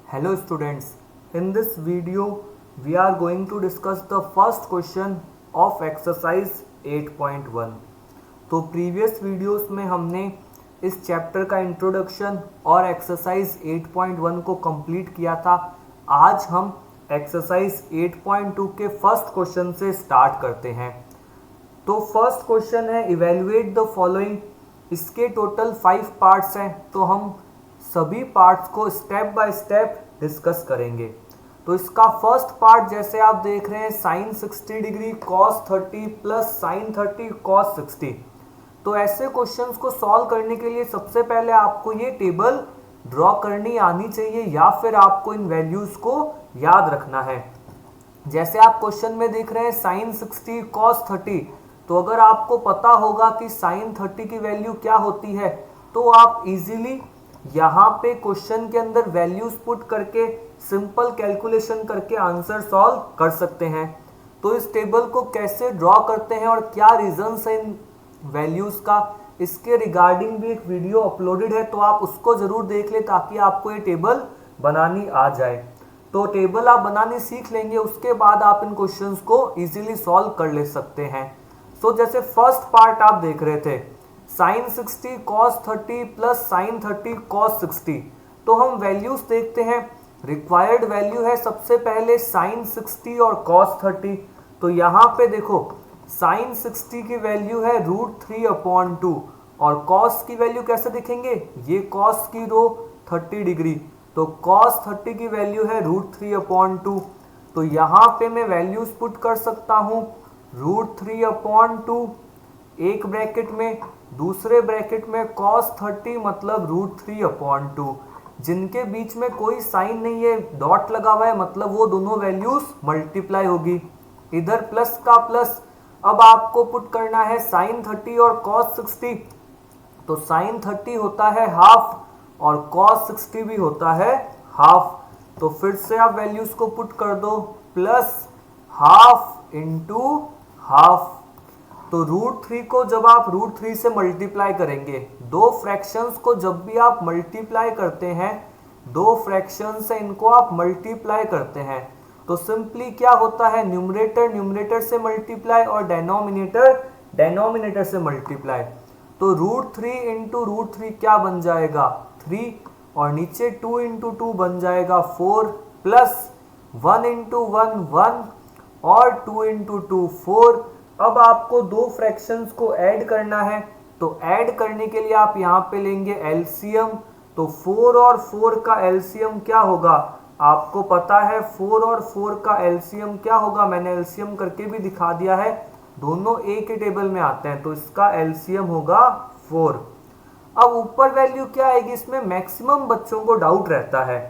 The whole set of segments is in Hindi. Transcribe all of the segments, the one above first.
Hello students, in this video we are going to discuss the first question of exercise 8.1। तो प्रीवियस वीडियोस में हमने इस चैप्टर का इंट्रोडक्शन और एक्सरसाइज 8.1 को कंप्लीट किया था। आज हम एक्सरसाइज 8.2 के फर्स्ट क्वेश्चन से स्टार्ट करते हैं। तो फर्स्ट क्वेश्चन है इवेल्युएट द फॉलोइंग। इसके टोटल 5 पार्ट्स हैं, तो हम सभी पार्ट्स को स्टेप बाय स्टेप डिस्कस करेंगे। तो इसका फर्स्ट पार्ट जैसे आप देख रहे हैं sine 60 degree cos 30 plus sine 30 cos 60। तो ऐसे क्वेश्चंस को सॉल्व करने के लिए सबसे पहले आपको ये टेबल ड्रॉ करनी आनी चाहिए या फिर आपको इन वैल्यूज को याद रखना है। जैसे आप क्वेश्चन में देख रहे हैं साइन 60 कॉस 30, तो अगर आपको पता होगा कि साइन 30 की वैल्यू क्या होती है तो आप इजीली यहाँ पे क्वेश्चन के अंदर वैल्यूज पुट करके सिंपल कैलकुलेशन करके आंसर सॉल्व कर सकते हैं। तो इस टेबल को कैसे ड्रॉ करते हैं और क्या रीजंस है इन वैल्यूज का, इसके रिगार्डिंग भी एक वीडियो अपलोडेड है, तो आप उसको जरूर देख ले ताकि आपको ये टेबल बनानी आ जाए। तो टेबल आप बनानी सीख लेंगे, उसके बाद आप इन क्वेश्चंस को इजीली सॉल्व कर ले सकते हैं। सो जैसे फर्स्ट पार्ट आप देख रहे थे sine 60 cos 30 plus sine 30 cos 60। तो हम वैल्यूज देखते हैं। रिक्वायर्ड वैल्यू है सबसे पहले साइन 60 और कॉस 30। तो यहाँ पे देखो साइन 60 की वैल्यू है √3/2 और कॉस की वैल्यू कैसे दिखेंगे, ये कॉस की रो 30 डिग्री, तो कॉस 30 की वैल्यू है √3/2। तो यहाँ पे मैं वैल्यूज पुट कर सकता हूँ √3/2 एक ब्रैकेट में, दूसरे ब्रैकेट में cos 30 मतलब √3/2। जिनके बीच में कोई साइन नहीं है, डॉट लगा हुआ है, मतलब वो दोनों वैल्यूज मल्टीप्लाई होगी। इधर प्लस का प्लस। अब आपको पुट करना है साइन 30 और cos 60। तो साइन 30 होता है हाफ और cos 60 भी होता है हाफ। तो फिर से आप वैल्यूज को पुट कर दो, प्लस हाफ इंटू हाफ। तो √3 को जब आप √3 से मल्टीप्लाई करेंगे, दो फ्रैक्शंस को जब भी आप मल्टीप्लाई करते हैं, दो फ्रैक्शंस है इनको आप मल्टीप्लाई करते हैं, तो सिंपली क्या होता है न्यूमरेटर न्यूमरेटर से मल्टीप्लाई और डेनोमिनेटर डेनोमिनेटर से मल्टीप्लाई। तो √3 इंटू √3 क्या बन जाएगा 3 और नीचे 2 इंटू 2 बन जाएगा 4 प्लस 1 इंटू 1 1 और 2 इंटू 2 4। अब आपको दो फ्रैक्शंस को ऐड करना है, तो ऐड करने के लिए आप यहाँ पे लेंगे एलसीएम। तो 4 और 4 का एलसीएम क्या होगा, आपको पता है 4 और 4 का एलसीएम क्या होगा, मैंने एलसीएम करके भी दिखा दिया है, दोनों एक ही टेबल में आते हैं, तो इसका एलसीएम होगा 4। अब ऊपर वैल्यू क्या आएगी, इसमें मैक्सिमम बच्चों को डाउट रहता है,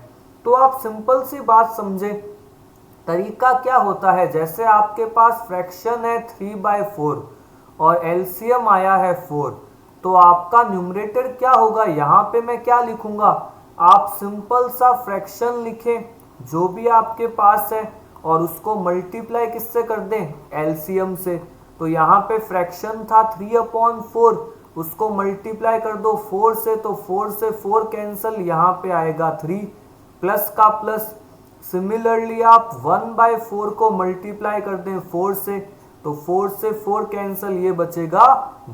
तो आप सिंपल सी बात समझे। तरीका क्या होता है, जैसे आपके पास फ्रैक्शन है 3/4 और एलसीएम आया है 4, तो आपका न्यूमरेटर क्या होगा, यहाँ पे मैं क्या लिखूंगा, आप सिंपल सा फ्रैक्शन लिखें जो भी आपके पास है और उसको मल्टीप्लाई किससे कर दें, एलसीएम से। तो यहाँ पे फ्रैक्शन था 3/4, उसको मल्टीप्लाई कर दो 4 से, तो 4 से 4 कैंसल, यहाँ पे आएगा 3 प्लस का प्लस। सिमिलरली आप 1/4 को मल्टीप्लाई कर दें 4 से, तो 4 से 4 कैंसल, ये बचेगा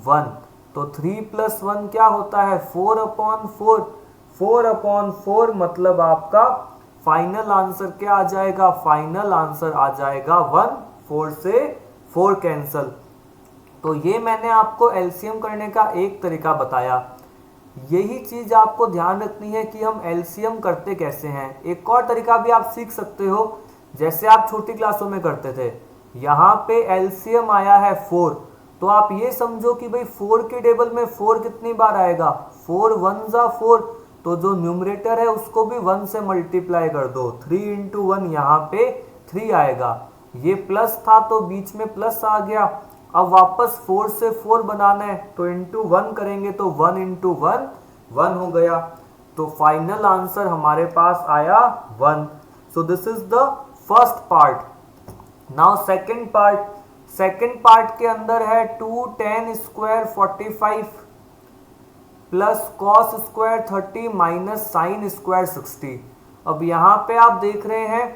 1। तो 3 प्लस 1 क्या होता है 4/4। 4/4 मतलब आपका फाइनल आंसर क्या आ जाएगा, फाइनल आंसर आ जाएगा 1। 4 से 4 कैंसल। तो ये मैंने आपको एलसीएम करने का एक तरीका बताया। यही चीज आपको ध्यान रखनी है कि हम एलसीएम करते कैसे हैं। एक और तरीका भी आप सीख सकते हो, जैसे आप छोटी क्लासों में करते थे, यहाँ पे एलसीएम आया है 4, तो आप ये समझो कि भाई 4 के टेबल में 4 कितनी बार आएगा, 4 1 जा 4, तो जो न्यूमरेटर है उसको भी 1 से मल्टीप्लाई कर दो, 3 इंटू 1 यहाँ पे 3 आएगा। ये प्लस था तो बीच में प्लस आ गया, अब वापस 4 से 4 बनाना है, तो इंटू 1 करेंगे तो 1 इंटू 1 1 हो गया। तो फाइनल आंसर हमारे पास आया 1। So this is the first part. Now second part. Second part के अंदर है 2 tan square 45 plus cos square 30 minus sine square 60। अब यहाँ पे आप देख रहे हैं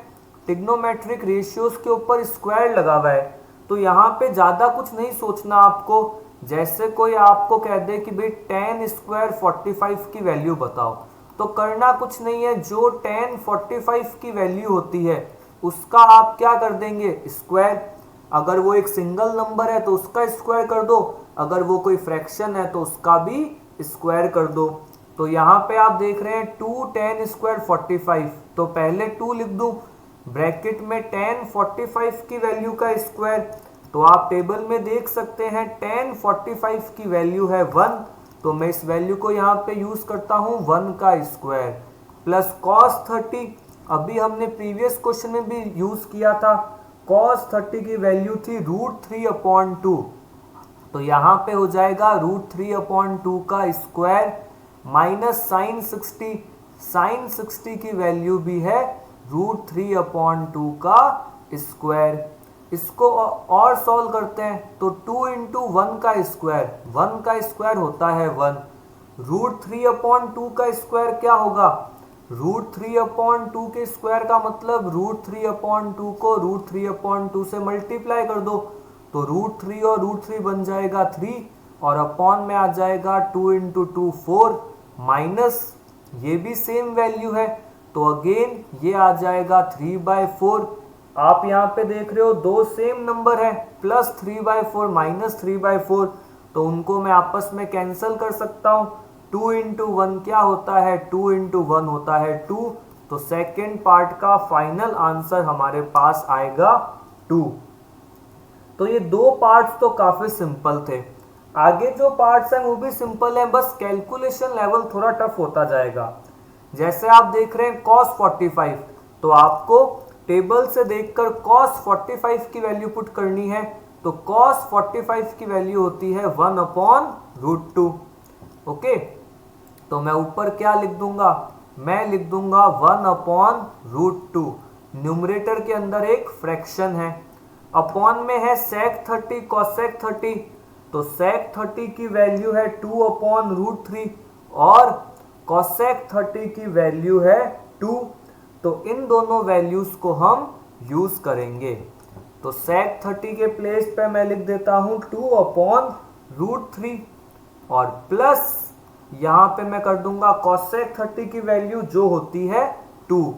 ट्रिग्नोमेट्रिक रेशियोज के ऊपर स्क्वायर लगा हुआ है, तो यहाँ पे ज़्यादा कुछ नहीं सोचना आपको। जैसे कोई आपको कह दे कि भाई tan स्क्वायर 45 की वैल्यू बताओ, तो करना कुछ नहीं है, जो tan 45 की वैल्यू होती है उसका आप क्या कर देंगे, स्क्वायर। अगर वो एक सिंगल नंबर है तो उसका स्क्वायर कर दो, अगर वो कोई फ्रैक्शन है तो उसका भी स्क्वायर कर दो। तो यहाँ पे आप देख रहे हैं 2 tan स्क्वायर 45, तो पहले 2 लिख दूं, ब्रैकेट में tan 45 की वैल्यू का स्क्वायर। तो आप टेबल में देख सकते हैं tan 45 की वैल्यू है 1, तो मैं इस वैल्यू को यहाँ पे यूज करता हूँ 1 का स्क्वायर, प्लस cos 30, अभी हमने प्रीवियस क्वेश्चन में भी यूज किया था, cos 30 की वैल्यू थी √3/2, तो यहाँ पे हो जाएगा √3/2 का स्क्वायर माइनस sin 60 की वैल्यू भी है √3/2 का स्क्वायर। इसको और सॉल्व करते हैं, तो 2 इंटू 1 का स्क्वायर, 1 का स्क्वायर होता है 1, √3/2 का स्क्वायर क्या होगा, √3/2 के स्क्वायर का मतलब √3/2 को √3/2 से मल्टीप्लाई कर दो, तो √3 और √3 बन जाएगा 3, और अपॉन में आ जाएगा 2 इंटू 2 4, माइनस ये भी सेम वैल्यू है, तो अगेन ये आ जाएगा 3/4। आप यहाँ पे देख रहे हो दो सेम नंबर है, प्लस 3/4 माइनस 3/4, तो उनको मैं आपस में कैंसिल कर सकता हूँ। 2 इंटू 1 क्या होता है, 2 इंटू 1 होता है 2, तो सेकेंड पार्ट का फाइनल आंसर हमारे पास आएगा 2। तो ये दो पार्ट्स तो काफी सिंपल थे, आगे जो पार्ट्स हैं वो भी सिंपल हैं, बस कैलकुलेशन लेवल थोड़ा टफ होता जाएगा। जैसे आप देख रहे हैं cos 45, तो आपको टेबल से देखकर cos 45 की वैल्यू पुट करनी है, तो cos 45 की वैल्यू होती है 1/√2। ओके, तो मैं ऊपर क्या लिख दूंगा, मैं लिख दूंगा 1/√2, न्यूमरेटर के अंदर एक फ्रैक्शन है, अपॉन में है sec 30 cosec 30, तो sec 30 की वैल्यू है 2/√3 और cosec 30 की वैल्यू है 2, तो इन दोनों वैल्यूज को हम यूज करेंगे। तो sec 30 के प्लेस पे मैं लिख देता हूं 2/√3 और प्लस यहां पे मैं कर दूंगा cosec 30 की वैल्यू जो होती है 2।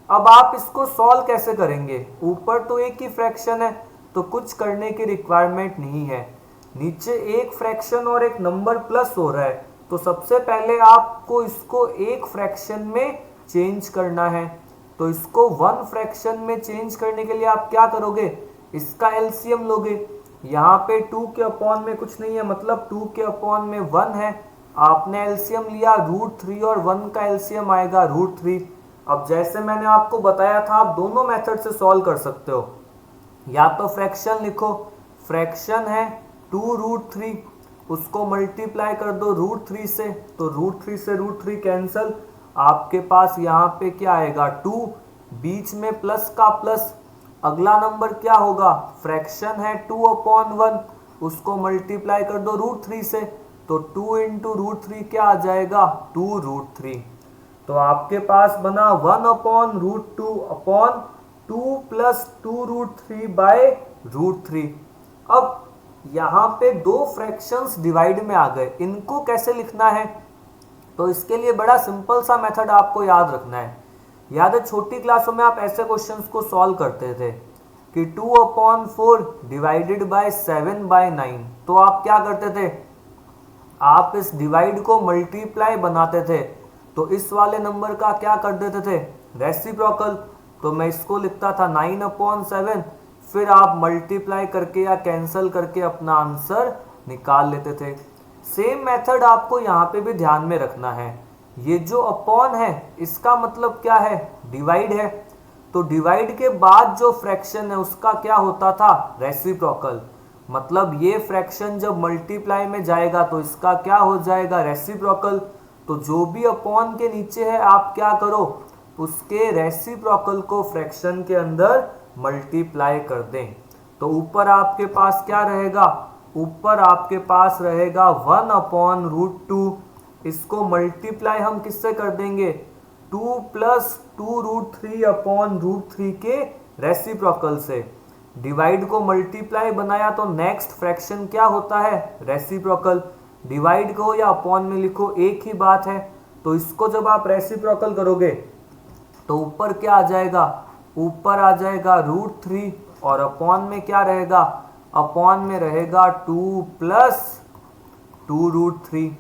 अब आप इसको सॉल्व कैसे करेंगे, ऊपर तो एक ही फ्रैक्शन है तो कुछ करने की रिक्वायरमेंट नहीं है, नीचे एक फ्रैक्शन और एक नंबर प्लस हो रहा है, तो सबसे पहले आपको इसको एक फ्रैक्शन में चेंज करना है। तो इसको 1 फ्रैक्शन में चेंज करने के लिए आप क्या करोगे, इसका एलसीएम लोगे, यहाँ पे 2 के अपॉन में कुछ नहीं है, मतलब 2 के अपॉन में 1 है, आपने एलसीएम लिया √3 और 1 का एलसीएम आएगा √3। अब जैसे मैंने आपको बताया था आप दोनों मेथड से सॉल्व कर सकते हो, या तो फ्रैक्शन लिखो, फ्रैक्शन है 2√3, उसको मल्टीप्लाई कर दो √3 से, तो √3 से √3 कैंसल, आपके पास यहाँ पे क्या आएगा 2, बीच में प्लस का प्लस, अगला नंबर क्या होगा, फ्रैक्शन है 2/1, उसको मल्टीप्लाई कर दो √3 से, तो 2 इंटू √3 क्या आ जाएगा 2√3, तो आपके पास बना 1/√2 अपॉन 2 प्लस 2√3/√3। अब यहाँ पे दो फ्रैक्शंस डिवाइड में आ गए, इनको कैसे लिखना है, तो इसके लिए बड़ा सिंपल सा मेथड आपको याद रखना है। याद है छोटी क्लासों में आप ऐसे क्वेश्चंस को सॉल्व करते थे कि 2/4 डिवाइडेड बाय 7/9, तो आप क्या करते थे, आप इस डिवाइड को मल्टीप्लाई बनाते थे, तो इस वाले नंबर का क्या कर देते थे, रेसिप्रोकल, तो मैं इसको लिखता था 9/7, फिर आप मल्टीप्लाई करके या कैंसिल करके अपना आंसर निकाल लेते थे। सेम मेथड आपको यहाँ पे भी ध्यान में रखना है, ये जो अपॉन है इसका मतलब क्या है, डिवाइड है, तो डिवाइड के बाद जो फ्रैक्शन है उसका क्या होता था, रेसिप्रोकल, मतलब ये फ्रैक्शन जब मल्टीप्लाई में जाएगा तो इसका क्या हो जाएगा, रेसिप्रोकल, तो जो भी अपॉन के नीचे है आप क्या करो, उसके रेसिप्रोकल को फ्रैक्शन के अंदर मल्टीप्लाई कर दें, तो ऊपर आपके पास क्या रहेगा, ऊपर आपके पास रहेगा 1/√2, इसको मल्टीप्लाई हम किससे कर देंगे, 2 प्लस 2√3 अपॉन √3 के रेसिप्रोकल से। डिवाइड को मल्टीप्लाई बनाया तो नेक्स्ट फ्रैक्शन क्या होता है, रेसिप्रोकल। डिवाइड को या अपॉन में लिखो एक ही बात है। तो इसको जब आप रेसिप्रोकल करोगे तो ऊपर क्या आ जाएगा, ऊपर आ जाएगा √3 और अपॉन में क्या रहेगा, अपॉन में रहेगा 2 प्लस 2√3।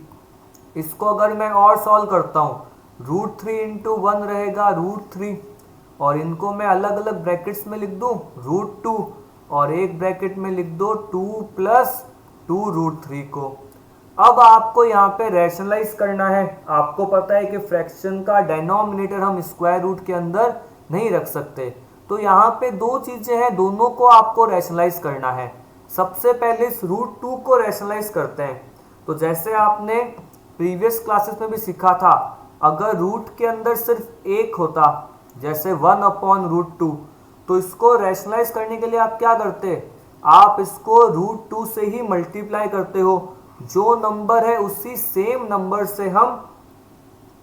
इसको अगर मैं और सॉल्व करता हूँ, √3 इंटू 1 रहेगा √3 और इनको मैं अलग अलग ब्रैकेट्स में लिख दूँ √2 और एक ब्रैकेट में लिख दो 2 प्लस 2√3 को। अब आपको यहाँ पे रैशनलाइज करना है। आपको पता है कि फ्रैक्शन का डिनोमिनेटर हम स्क्वायर रूट के अंदर नहीं रख सकते, तो यहाँ पे दो चीजें हैं, दोनों को आपको रैशनलाइज करना है। सबसे पहले इस √2 को रैशनलाइज करते हैं। तो जैसे आपने प्रीवियस क्लासेस में भी सीखा था, अगर रूट के अंदर सिर्फ एक होता, जैसे 1 अपॉन √2, तो इसको रैशनलाइज करने के लिए आप क्या करते, आप इसको √2 से ही मल्टीप्लाई करते हो। जो नंबर है उसी सेम नंबर से हम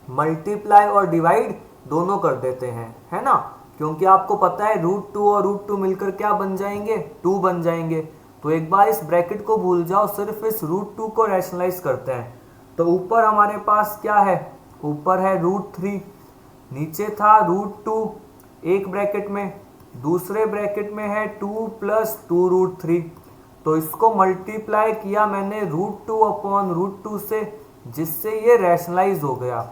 मल्टीप्लाई और डिवाइड दोनों कर देते हैं, है ना, क्योंकि आपको पता है √2 और √2 मिलकर क्या बन जाएंगे, 2 बन जाएंगे। तो एक बार इस ब्रैकेट को भूल जाओ, सिर्फ इस √2 को रैशनलाइज करते हैं। तो ऊपर हमारे पास क्या है, ऊपर है √3, नीचे था √2 एक ब्रैकेट में, दूसरे ब्रैकेट में है 2 प्लस 2√3। तो इसको मल्टीप्लाई किया मैंने √2 अपॉन √2 से, जिससे ये रैशनलाइज हो गया।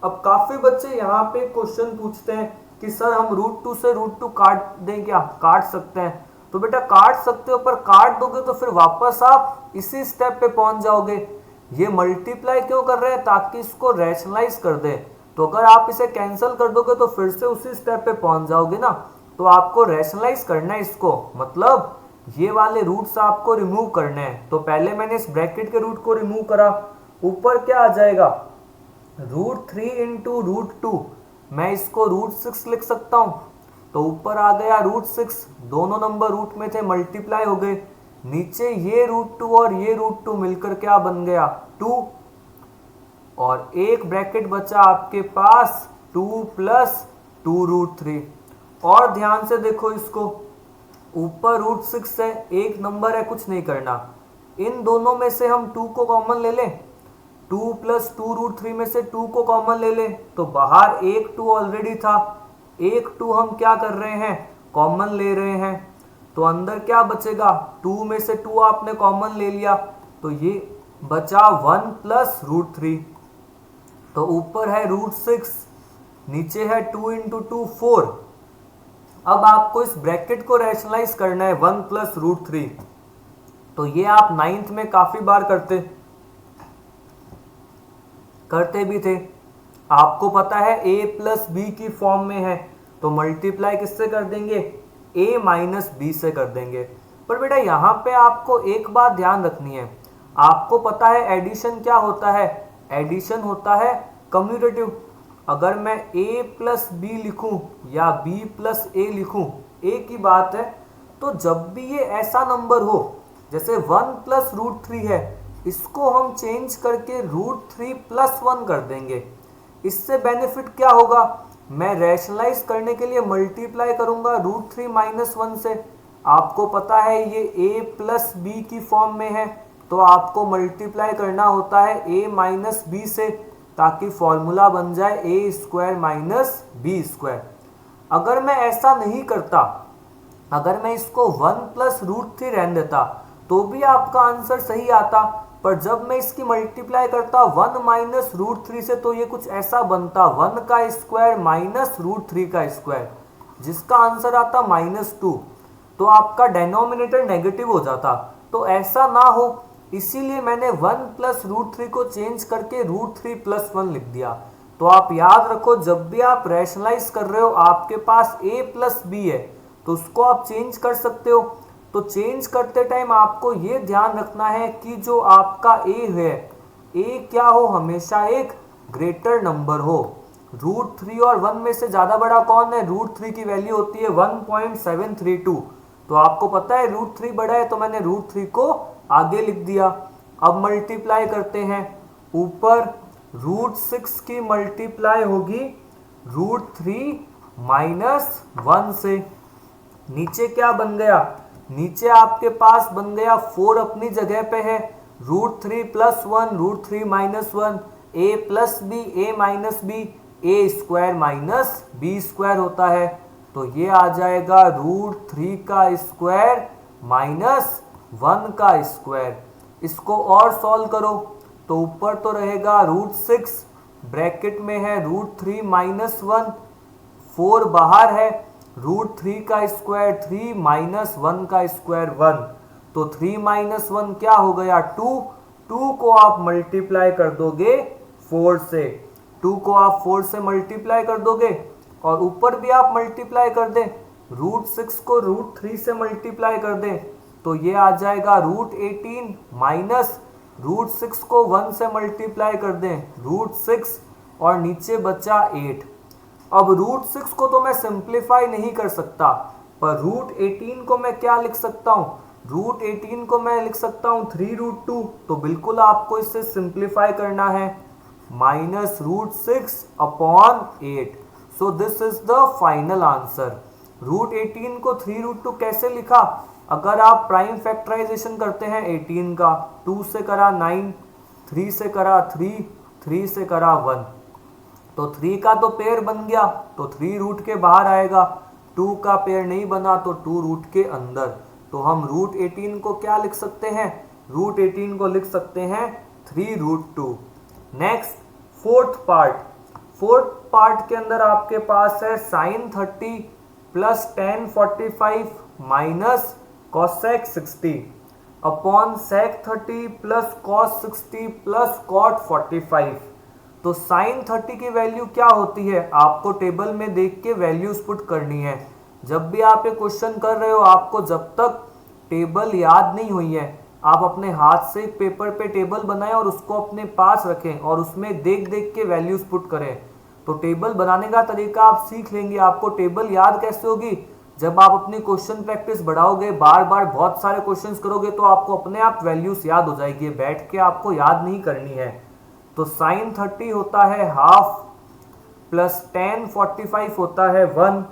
अब काफी बच्चे यहाँ पे क्वेश्चन पूछते हैं कि सर हम √2 से √2 काट दें क्या, काट सकते हैं। तो बेटा काट सकते हो, पर काट दोगे तो फिर वापस आप इसी स्टेप पे पहुंच जाओगे। ये मल्टीप्लाई क्यों कर रहे हैं, ताकि इसको रैशनलाइज कर दें। तो अगर आप इसे कैंसिल कर दोगे तो फिर से उसी स्टेप पे पहुंच जाओगे ना। तो आपको रैशनलाइज करना है इसको, मतलब ये वाले रूट्स आपको रिमूव करने हैं। तो पहले मैंने इस ब्रैकेट के रूट को रिमूव करा, ऊपर क्या आ जाएगा, √3 इंटू √2, मैं इसको √6 लिख सकता हूं। तो ऊपर आ गया √6, दोनों नंबर रूट में थे, मल्टीप्लाई हो गए। नीचे ये √2 और ये √2 मिलकर क्या बन गया, 2, और एक ब्रैकेट बचा आपके पास 2 प्लस 2√3। और ध्यान से देखो इसको, ऊपर √6 है, एक नंबर है, कुछ नहीं करना। इन दोनों में से हम 2 को कॉमन ले लें, 2 प्लस 2√3 में से 2 को कॉमन ले लें, तो बाहर एक 2 ऑलरेडी था, एक 2 हम क्या कर रहे हैं, कॉमन ले रहे हैं। तो अंदर क्या बचेगा, 2 में से 2 आपने कॉमन ले लिया, तो ये बचा 1 प्लस √3। तो ऊपर है √6, नीचे है 2 इंटू 2 4। अब आपको इस ब्रैकेट को रैशनलाइज करना है 1 प्लस √3। तो ये आप 9th में काफी बार करते भी थे। आपको पता है a प्लस बी की फॉर्म में है, तो मल्टीप्लाई किससे कर देंगे, a माइनस बी से कर देंगे। पर बेटा यहाँ पे आपको एक बात ध्यान रखनी है, आपको पता है एडिशन क्या होता है, एडिशन होता है कम्यूटेटिव। अगर मैं a प्लस बी लिखूं या b प्लस a लिखूं, एक ही बात है। तो जब भी ये ऐसा नंबर हो, जैसे 1 प्लस √3 है, इसको हम चेंज करके √3 प्लस 1 कर देंगे। इससे बेनिफिट क्या होगा, मैं रैशनलाइज करने के लिए मल्टीप्लाई करूंगा √3 माइनस 1 से। आपको पता है ये a प्लस बी की फॉर्म में है, तो आपको मल्टीप्लाई करना होता है a माइनस बी से, ताकि फॉर्मूला बन जाए a² माइनस b²। अगर मैं ऐसा नहीं करता, अगर मैं इसको 1 प्लस √3 रहने देता, तो भी आपका आंसर सही आता। पर जब मैं इसकी मल्टीप्लाई करता 1 माइनस √3 से, तो ये कुछ ऐसा बनता 1 का स्क्वायर माइनस √3 का स्क्वायर, जिसका आंसर आता -2। तो आपका डिनोमिनेटर नेगेटिव हो जाता। तो ऐसा ना हो, इसीलिए मैंने 1 प्लस √3 को चेंज करके √3 प्लस 1 लिख दिया। तो आप याद रखो, जब भी आप रैशनलाइज कर रहे हो, आपके पास a प्लस बी है, तो उसको आप चेंज कर सकते हो। तो चेंज करते टाइम आपको ये ध्यान रखना है कि जो आपका a है, a क्या हो, हमेशा एक ग्रेटर नंबर हो। √3 और 1 में से ज्यादा बड़ा कौन है, √3 की वैल्यू होती है 1.732। तो आपको पता है √3 बड़ा है, तो मैंने √3 को आगे लिख दिया। अब मल्टीप्लाई करते हैं, ऊपर √6 की मल्टीप्लाई होगी √3 -1 से। नीचे क्या बन गया, नीचे आपके पास बन गया 4 अपनी जगह पे है, √3 + 1 √3 - 1 a + b a - b a square b square होता है। तो ये आ जाएगा √3 का स्क्वायर -1 का स्क्वायर। इसको और सॉल्व करो तो ऊपर तो रहेगा √6, ब्रैकेट में है √3 - 1, 4 बाहर है, √3 का स्क्वायर 3 -1 का स्क्वायर 1, तो 3 - 1 क्या हो गया 2, 2 को आप मल्टीप्लाई कर दोगे 4 से, 2 को आप 4 से मल्टीप्लाई कर दोगे और ऊपर भी आप मल्टीप्लाई कर दें, √6 को √3 से मल्टीप्लाई कर दें तो ये आ जाएगा √18 माइनस √6 को 1 से मल्टीप्लाई कर दें √6 और नीचे बचा 8। अब √6 को तो मैं सिंप्लीफाई नहीं कर सकता, पर √18 को मैं क्या लिख सकता हूँ, √18 को मैं लिख सकता हूँ 3√2। तो बिल्कुल आपको इसे सिंप्लीफाई करना है, -√6/8। So this is the final answer. √18 को 3√2 कैसे लिखा, अगर आप प्राइम फैक्टराइजेशन करते हैं 18 का, 2 से करा 9, 3 से करा 3, 3 से करा 1, तो 3 का तो पेयर बन गया तो 3 रूट के बाहर आएगा, 2 का पेयर नहीं बना तो 2 रूट के अंदर। तो हम √18 को क्या लिख सकते हैं, √18 को लिख सकते हैं 3√2। नेक्स्ट फोर्थ पार्ट के अंदर आपके पास है sin 30 + tan 45 minus cosec 60 upon sec 30 + cos 60 + cot 45। तो sin 30 की वैल्यू क्या होती है, आपको टेबल में देख के वैल्यूज पुट करनी है। जब भी आप ये क्वेश्चन कर रहे हो, आपको जब तक टेबल याद नहीं हुई है, आप अपने हाथ से पेपर पे टेबल बनाएं और उसको अपने पास रखें और उसमें देख देख के वैल्यूज पुट करें। तो टेबल बनाने का तरीका आप सीख लेंगे। आपको टेबल याद कैसे होगी, जब आप अपनी क्वेश्चन प्रैक्टिस बढ़ाओगे, बार बार बहुत सारे क्वेश्चंस करोगे तो आपको अपने आप वैल्यूज याद हो जाएगी, बैठ के आपको याद नहीं करनी है। तो sin 30 होता है हाफ प्लस tan 45 होता है 1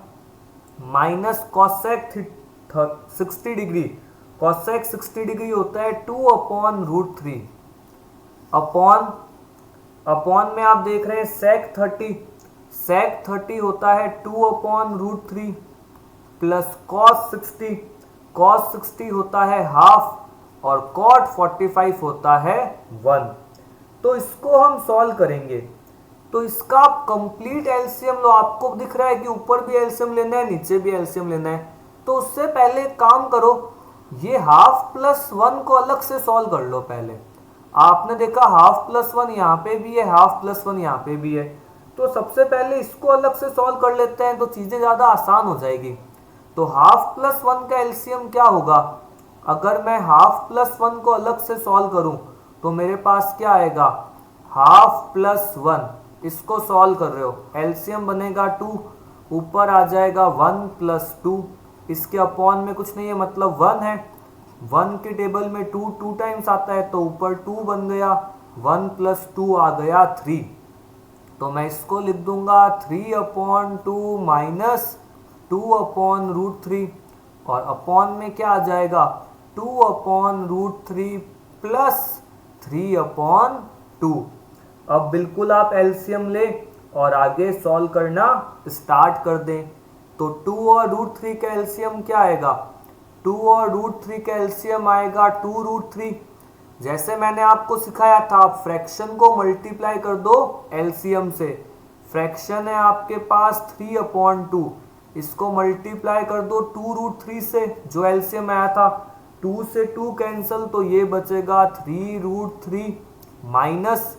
minus cosec 60 degree, cosec 60 degree होता है 2/√3 अपॉन में आप देख रहे हैं sec 30 होता है 2/√3 प्लस cos 60 होता है हाफ और cot 45 होता है 1। तो इसको हम सॉल्व करेंगे, तो इसका आप कंप्लीट एलसीएम लो। आपको दिख रहा है कि ऊपर भी एलसीएम लेना है, नीचे भी एलसीएम लेना है। तो उससे पहले काम करो, ये हाफ प्लस 1 को अलग से सॉल्व कर लो। पहले आपने देखा हाफ प्लस 1 यहाँ पे भी है, हाफ प्लस 1 यहाँ पे भी है, तो सबसे पहले इसको अलग से सॉल्व कर लेते हैं तो चीजें ज्यादा आसान हो जाएगी। तो हाफ प्लस 1 का एलसीएम क्या होगा, अगर मैं हाफ प्लस 1 को अलग से सॉल्व करूं तो मेरे पास क्या आएगा, हाफ प्लस 1, इसको सॉल्व कर रहे हो, एलसीएम बनेगा 2, ऊपर आ जाएगा 1 + 2, इसके अपॉन में कुछ नहीं है मतलब 1 है, 1 के टेबल में 2 टाइम्स आता है तो ऊपर 2 बन गया, 1 + 2 आ गया 3। तो मैं इसको लिख दूंगा 3/2 माइनस 2/√3 और अपॉन में क्या आ जाएगा 2/√3 प्लस 3/2। अब बिल्कुल आप एलसीएम ले और आगे सॉल्व करना स्टार्ट कर दें। तो 2 और √3 का एलसीएम क्या आएगा, 2 और √3 का एलसीएम आएगा 2√3। जैसे मैंने आपको सिखाया था, आप फ्रैक्शन को मल्टीप्लाई कर दो एलसीएम से। फ्रैक्शन है आपके पास 3/2, इसको मल्टीप्लाई कर दो 2√3 से, जो एलसीएम आया था। 2 से 2 कैंसिल तो ये बचेगा 3√3 माइनस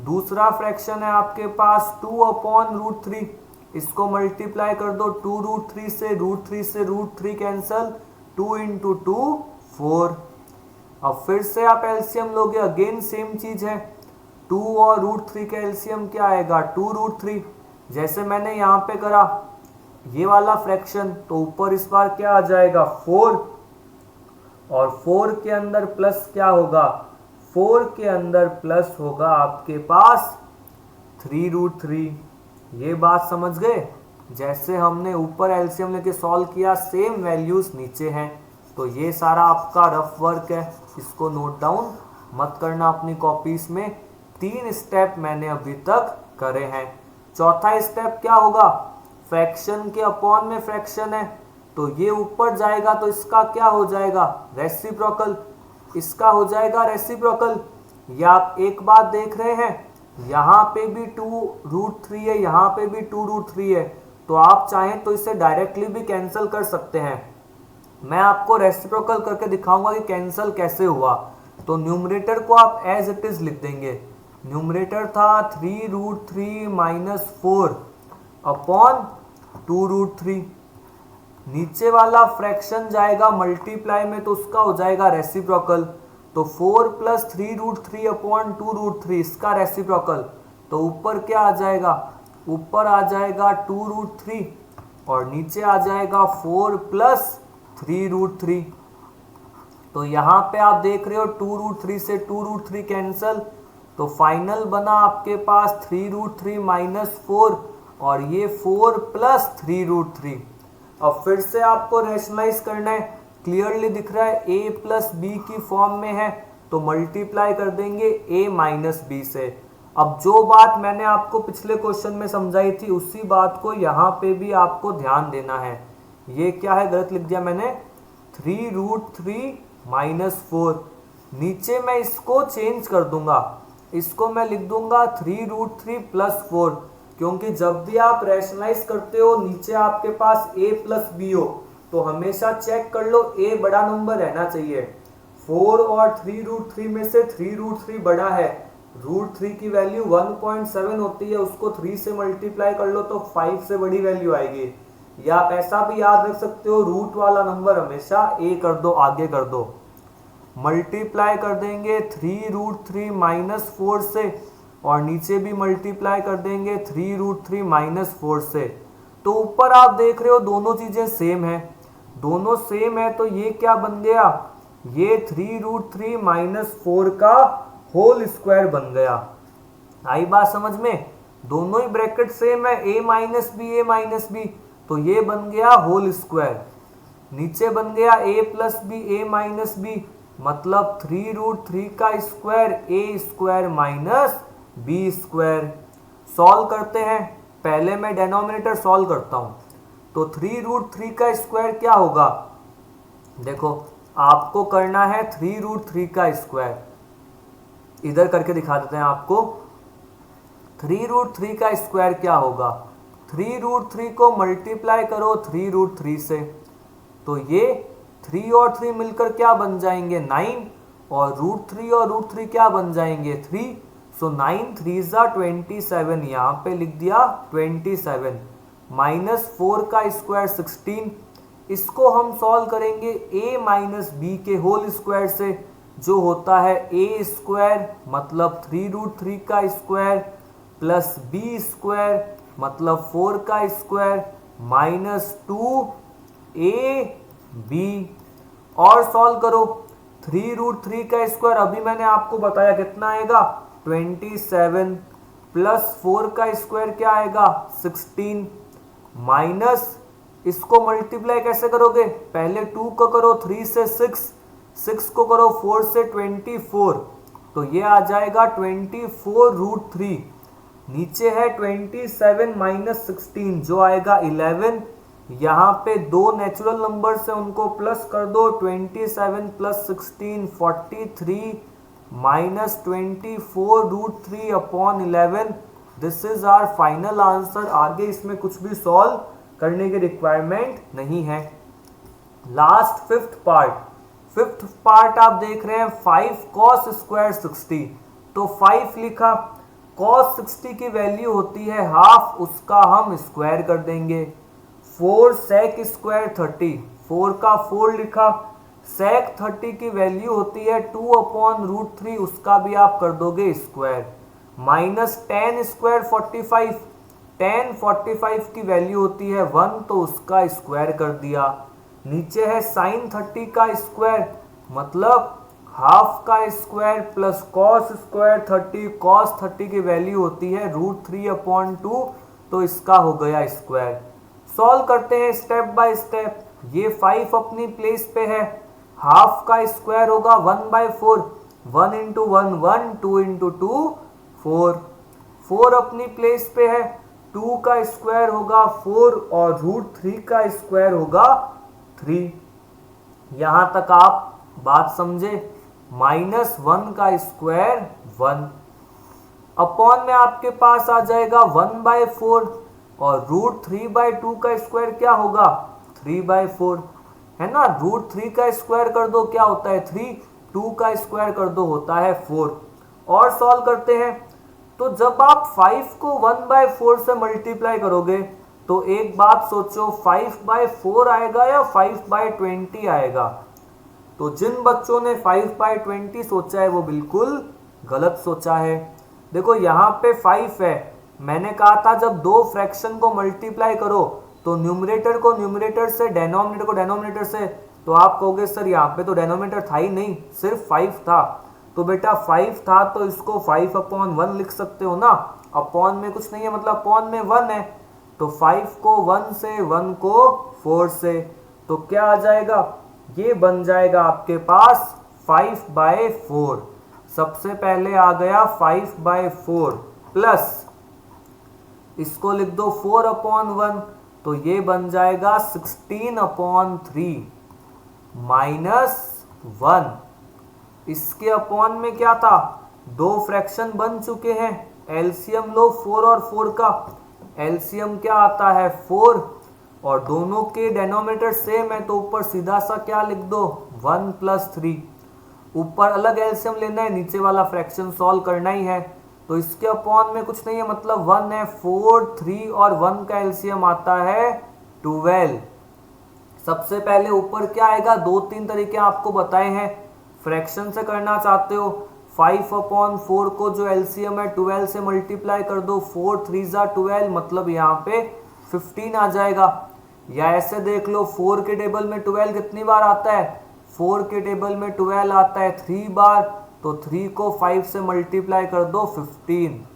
दूसरा फ्रैक्शन है आपके पास 2/√3, इसको मल्टीप्लाई कर दो 2√3 से, √3 से √3 कैंसिल, 2 × 2 4। अब फिर से आप एलसीएम लोगे, अगेन सेम चीज है, 2 और √3 का एलसीएम क्या आएगा 2√3। जैसे मैंने यहाँ पे करा ये वाला फ्रैक्शन, तो ऊपर इस बार क्या आ जाएगा 4 और 4 के अंदर प्लस क्या होगा, 4 के अंदर प्लस होगा आपके पास 3√3 ये बात समझ गए। जैसे हमने ऊपर एलसीएम लेके सॉल्व किया, सेम वैल्यूज नीचे हैं। तो ये सारा आपका रफ वर्क है, इसको नोट डाउन मत करना अपनी कॉपीज में। 3 स्टेप मैंने अभी तक करे हैं। चौथा स्टेप क्या होगा, फ्रैक्शन के अपॉन में फ्रैक्शन है, तो ये ऊपर जाएगा तो इसका क्या हो जाएगा, रेसिप्रोकल। इसका हो जाएगा रेसिप्रोकल। या आप एक बात देख रहे हैं, यहाँ पे भी 2√3 है, यहाँ पे भी 2√3 है, तो आप चाहें तो इसे डायरेक्टली भी कैंसिल कर सकते हैं। मैं आपको रेसिप्रोकल करके दिखाऊंगा कि कैंसिल कैसे हुआ। तो न्यूमरेटर को आप एज इट इज लिख देंगे। न्यूमरेटर था 3√3 - 4 अपॉन 2√3। नीचे वाला फ्रैक्शन जाएगा मल्टीप्लाई में, तो उसका हो जाएगा रेसिप्रोकल। तो 4 + 3√3 अपॉन 2√3 इसका रेसिप्रोकल। तो ऊपर क्या आ जाएगा, ऊपर आ जाएगा 2√3 और नीचे आ जाएगा 4 + 3√3। तो यहाँ पे आप देख रहे हो 2√3 से 2√3 कैंसल, तो फाइनल बना आपके पास 3√3 - 4 और ये 4 + 3√3। अब फिर से आपको रैशनलाइज करना है। क्लियरली दिख रहा है a + b की फॉर्म में है, तो मल्टीप्लाई कर देंगे a - b से। अब जो बात मैंने आपको पिछले क्वेश्चन में समझाई थी, उसी बात को यहाँ पे भी आपको ध्यान देना है। ये क्या है, गलत लिख दिया मैंने, 3√3 - 4। नीचे मैं इसको चेंज कर दूंगा, इसको मैं लिख दूंगा 3√3 + 4, क्योंकि जब भी आप रैशनलाइज करते हो नीचे आपके पास a + b हो, तो हमेशा चेक कर लो a बड़ा नंबर रहना चाहिए। 4 और 3√3 में से 3√3 बड़ा है। √3 की वैल्यू 1.7 होती है, उसको 3 से मल्टीप्लाई कर लो तो 5 से बड़ी वैल्यू आएगी। या आप ऐसा भी याद रख सकते हो, रूट वाला नंबर हमेशा a कर दो, आगे कर दो। मल्टीप्लाई कर देंगे 3√3 - 4 से, और नीचे भी मल्टीप्लाई कर देंगे 3√3 - 4 से। तो ऊपर आप देख रहे हो दोनों चीजें सेम है, दोनों सेम है, तो ये क्या बन गया, ये 3√3 - 4 का होल स्क्वायर बन गया। आई बात समझ में, दोनों ही ब्रैकेट सेम है, a - b, तो ये बन गया होल स्क्वायर। नीचे बन गया a + b, मतलब 3√3 का स्क्वायर a² - b²। सॉल्व करते हैं, पहले मैं डेनोमिनेटर सॉल्व करता हूं। तो 3√3 का स्क्वायर क्या होगा, देखो आपको करना है 3√3 का स्क्वायर। इधर करके दिखा देते हैं आपको। 3√3 का स्क्वायर क्या होगा, 3√3 को मल्टीप्लाई करो 3√3 से, तो ये 3 और 3 मिलकर क्या बन जाएंगे 9, और √3 और √3 क्या बन जाएंगे 3। सो 9 3 = 27, यहाँ पे लिख दिया 27 - 4 का स्क्वायर 16। इसको हम सॉल्व करेंगे a - b के होल स्क्वायर से, जो होता है a², मतलब 3√3 का स्क्वायर प्लस b² मतलब 4 का स्क्वायर -2ab। और सॉल्व करो 3√3 का स्क्वायर, अभी मैंने आपको बताया कितना आएगा 27, प्लस 4 का स्क्वायर क्या आएगा 16, माइनस इसको मल्टीप्लाई कैसे करोगे, पहले 2 को करो 3 से 6 को करो 4 से 24, तो ये आ जाएगा 24√3। नीचे है 27 - 16 जो आएगा 11। यहाँ पे दो नेचुरल नंबर से उनको प्लस कर दो, 27 + 16 43 -24√3 upon 11। This is our final answer. आगे इसमें कुछ भी सॉल्व करने की रिक्वायरमेंट नहीं है। लास्ट फिफ्थ पार्ट आप देख रहे हैं 5 cos² 60। तो 5 लिखा, cos 60 की वैल्यू होती है हाफ, उसका हम स्क्वायर कर देंगे। 4 sec² 30, 4 का 4 लिखा, sec 30 की वैल्यू होती है 2/√3, उसका भी आप कर दोगे स्क्वायर। माइनस tan² 45, tan 45 की वैल्यू होती है 1, तो उसका स्क्वायर कर दिया। नीचे है sin 30 का स्क्वायर, मतलब हाफ का स्क्वायर प्लस cos² 30, cos 30 की वैल्यू होती है √3/2, तो इसका हो गया स्क्वायर। सॉल्व करते हैं स्टेप बाय स्टेप। ये 5 अपनी प्लेस पे है, हाफ का स्क्वायर होगा 1/4, 1 इंटू 1 1, 2 इंटू 2 4, 4 अपनी प्लेस पे है, 2 का स्क्वायर होगा 4 और √3 का स्क्वायर होगा 3। यहां तक आप बात समझे। -1 का स्क्वायर 1 अपॉन में आपके पास आ जाएगा 1/4 और √3/2 का स्क्वायर क्या होगा 3/4 है ना। √3 का स्क्वायर कर दो क्या होता है 3, 2 का स्क्वायर कर दो होता है 4। और सॉल्व करते हैं तो जब आप 5 को 1/4 से मल्टीप्लाई करोगे तो एक बात सोचो 5/4 आएगा या 5/20 आएगा। तो जिन बच्चों ने 5/20 सोचा है वो बिल्कुल गलत सोचा है। देखो यहाँ पे 5 है, मैंने कहा था जब दो फ्रैक्शन को मल्टीप्लाई करो तो न्यूमरेटर को न्यूमरेटर से, डेनोमिनेटर को डेनोमिनेटर से, तो आप कहोगे सर यहाँ पे तो डेनोमिनेटर था ही नहीं, सिर्फ 5 था। तो बेटा 5 था तो इसको 5/1 लिख सकते हो ना। अपॉन में कुछ नहीं है, मतलब अपॉन में 1 है, तो 5 को 1 से, 1 को 4 से, तो क्या आ जाएगा, ये बन जाएगा आपके पास 5/4। सबसे पहले आ गया 5/4 प्लस इसको लिख दो 4/1, तो ये बन जाएगा 16/3 -1। इसके अपॉन में क्या था, दो फ्रैक्शन बन चुके हैं, एलसीएम लो 4 और 4 का, एलसीएम क्या आता है 4 और दोनों के डेनोमिनेटर सेम है, तो ऊपर सीधा सा क्या लिख दो 1 + 3। ऊपर अलग एलसीएम लेना है, नीचे वाला फ्रैक्शन सॉल्व करना ही है। तो इसके अपॉन में कुछ नहीं है, मतलब 1 है, 4, 3 और 1 का एलसीएम आता है 12। सबसे पहले ऊपर क्या आएगा, 2-3 तरीके आपको बताए हैं। फ्रैक्शन से करना चाहते हो 5/4 को जो एलसीएम है 12 से मल्टीप्लाई कर दो, 4 3 12, मतलब यहाँ पे 15 आ जाएगा। या ऐसे देख लो 4 के टेबल में 12 कितनी बार आता है, 4 के टेबल में 12 आता है 3 बार, तो 3 को 5 से मल्टीप्लाई कर दो 15।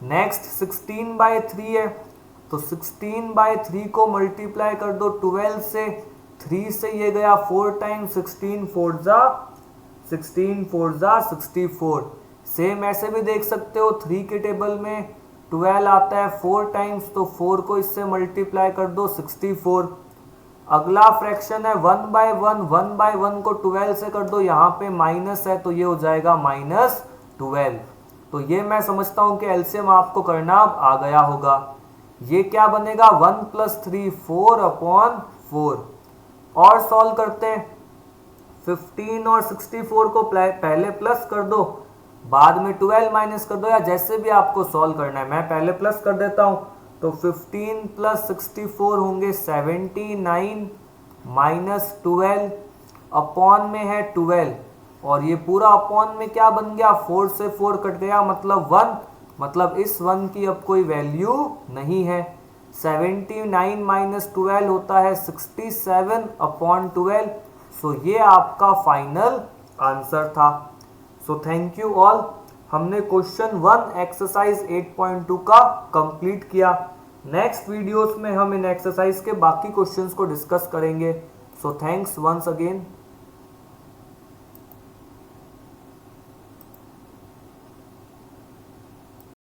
नेक्स्ट 16/3 है, तो 16/3 को मल्टीप्लाई कर दो 12 से, 3 से ये गया 4 टाइम्स, 16 4 64। सेम ऐसे भी देख सकते हो 3 के टेबल में 12 आता है 4 टाइम्स, तो 4 को इससे मल्टीप्लाई कर दो 64। अगला फ्रैक्शन है 1/1, 1/1 को 12 से कर दो, यहाँ पे माइनस है तो ये हो जाएगा -12। तो ये मैं समझता हूँ कि एलसीएम आपको करना अब आ गया होगा। ये क्या बनेगा 1 + 3 4/4। और सॉल्व करते हैं, 15 और 64 को पहले प्लस कर दो, बाद में 12 माइनस कर दो, या जैसे भी आपको सॉल्व करना है। मैं पहले प्लस कर देता हूं, तो 15 + 64 होंगे 79 -12, अपॉन में है 12 और ये पूरा अपॉन में क्या बन गया, 4 से 4 कट गया, मतलब 1, मतलब इस 1 की अब कोई वैल्यू नहीं है। 79 - 12 होता है 67/12। सो ये आपका फाइनल आंसर था। So thank you all. हमने क्वेश्चन 1 एक्सरसाइज 8.2 का कंप्लीट किया। नेक्स्ट वीडियोस में हम इन एक्सरसाइज के बाकी क्वेश्चंस को डिस्कस करेंगे। So thanks once again.